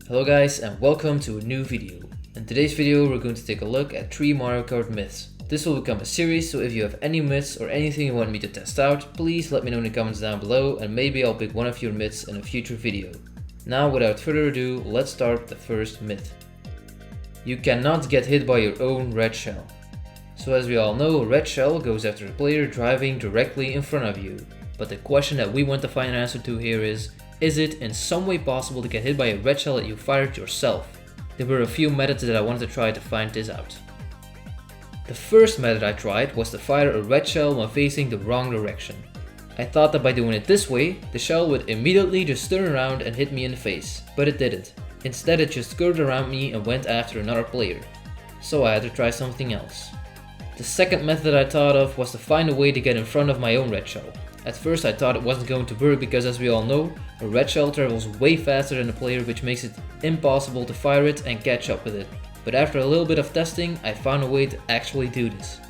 Hello guys and welcome to a new video. In today's video we're going to take a look at 3 Mario Kart myths. This will become a series, so if you have any myths or anything you want me to test out, please let me know in the comments down below and maybe I'll pick one of your myths in a future video. Now without further ado, let's start with the first myth. You cannot get hit by your own red shell. So as we all know, a red shell goes after a player driving directly in front of you. But the question that we want to find an answer to here is it in some way possible to get hit by a red shell that you fired yourself? There were a few methods that I wanted to try to find this out. The first method I tried was to fire a red shell when facing the wrong direction. I thought that by doing it this way, the shell would immediately just turn around and hit me in the face, but it didn't. Instead it just skirted around me and went after another player. So I had to try something else. The second method I thought of was to find a way to get in front of my own red shell. At first I thought it wasn't going to work because, as we all know, a red shell travels way faster than a player, which makes it impossible to fire it and catch up with it. But after a little bit of testing, I found a way to actually do this.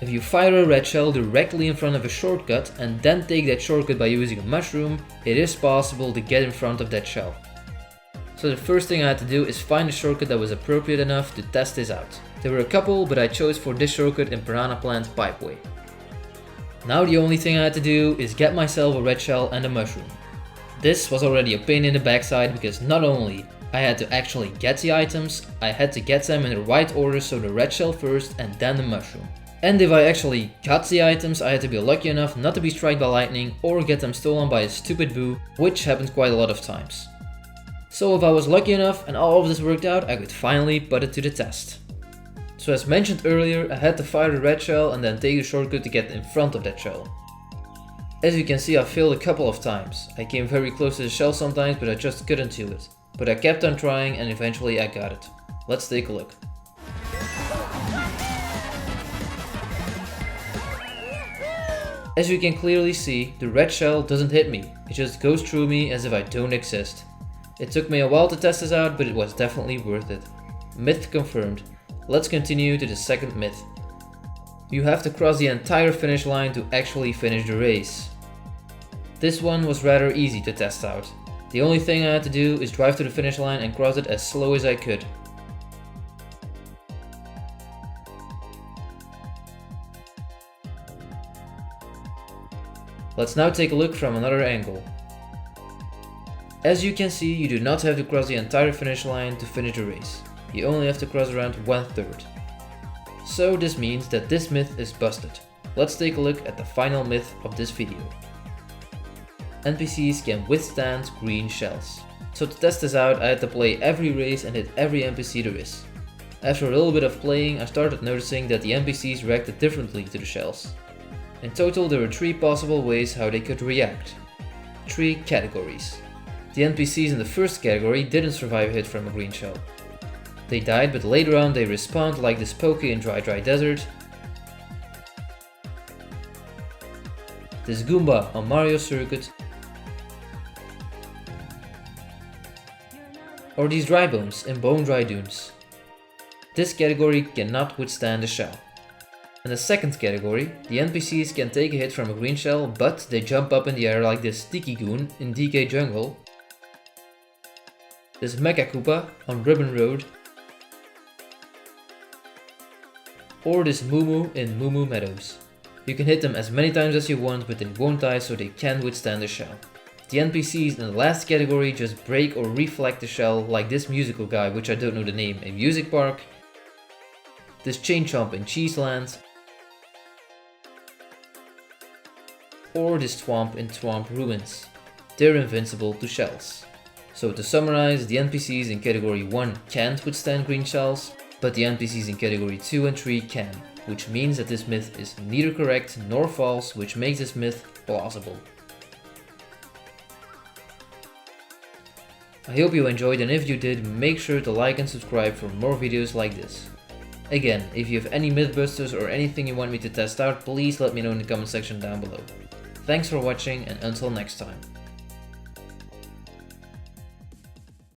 If you fire a red shell directly in front of a shortcut and then take that shortcut by using a mushroom, it is possible to get in front of that shell. So the first thing I had to do is find a shortcut that was appropriate enough to test this out. There were a couple, but I chose for this shortcut in Piranha Plant Pipeway. Now the only thing I had to do is get myself a red shell and a mushroom. This was already a pain in the backside because not only I had to actually get the items, I had to get them in the right order, so the red shell first and then the mushroom. And if I actually got the items, I had to be lucky enough not to be struck by lightning or get them stolen by a stupid boo, which happens quite a lot of times. So if I was lucky enough and all of this worked out, I could finally put it to the test. So as mentioned earlier, I had to fire the red shell and then take the shortcut to get in front of that shell. As you can see, I failed a couple of times. I came very close to the shell sometimes, but I just couldn't do it. But I kept on trying and eventually I got it. Let's take a look. As you can clearly see, the red shell doesn't hit me. It just goes through me as if I don't exist. It took me a while to test this out, but it was definitely worth it. Myth confirmed. Let's continue to the second myth. You have to cross the entire finish line to actually finish the race. This one was rather easy to test out. The only thing I had to do is drive to the finish line and cross it as slow as I could. Let's now take a look from another angle. As you can see, you do not have to cross the entire finish line to finish the race. You only have to cross around 1/3. So this means that this myth is busted. Let's take a look at the final myth of this video. NPCs can withstand green shells. So to test this out, I had to play every race and hit every NPC there is. After a little bit of playing, I started noticing that the NPCs reacted differently to the shells. In total, there were 3 possible ways how they could react. 3 categories. The NPCs in the first category didn't survive a hit from a green shell. They died, but later on they respawned, like this Pokey in Dry Desert, this Goomba on Mario Circuit, or these dry bones in Bone Dry Dunes. This category cannot withstand a shell. In the second category, the NPCs can take a hit from a green shell, but they jump up in the air, like this Tiki Goon in DK Jungle, this Mecha Koopa on Ribbon Road, or this Moo in Moo Meadows. You can hit them as many times as you want, but they won't die, so they can withstand the shell. The NPCs in the last category just break or reflect the shell, like this musical guy, which I don't know the name, in Music Park, this Chain Chomp in Cheeseland, or this Thwomp in Thwomp Ruins. They're invincible to shells. So to summarize, the NPCs in category 1 can't withstand green shells, but the NPCs in category 2 and 3 can, which means that this myth is neither correct nor false, which makes this myth plausible. I hope you enjoyed, and if you did, make sure to like and subscribe for more videos like this. Again, if you have any Mythbusters or anything you want me to test out, please let me know in the comment section down below. Thanks for watching, and until next time.